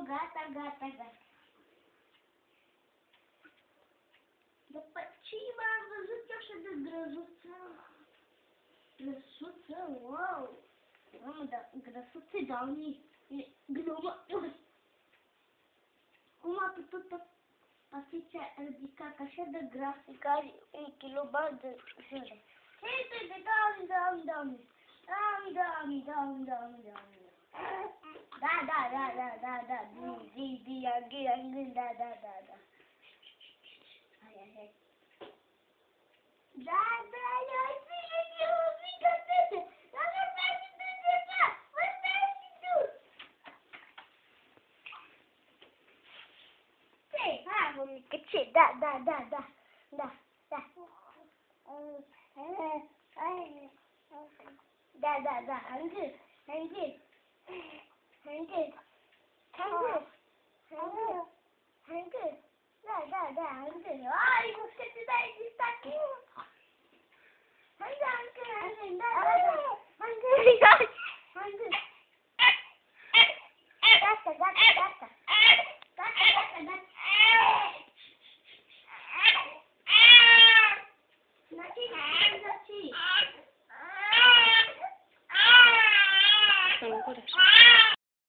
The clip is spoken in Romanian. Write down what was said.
Gata, gata, gata. După ce m-am văzut eu așa de grăsuță. Grăsuță, wow. Mamă, dar grăsuță, doamne, e glumă. Cum a putut Patricia ridicat așa de grasă, că are 1 kg de jure? Hei, bebe, doamne. Da. Da. Hai. Da, eu zic că tete. Hai, mămică, ce? Da. Da, angât. Da, angât.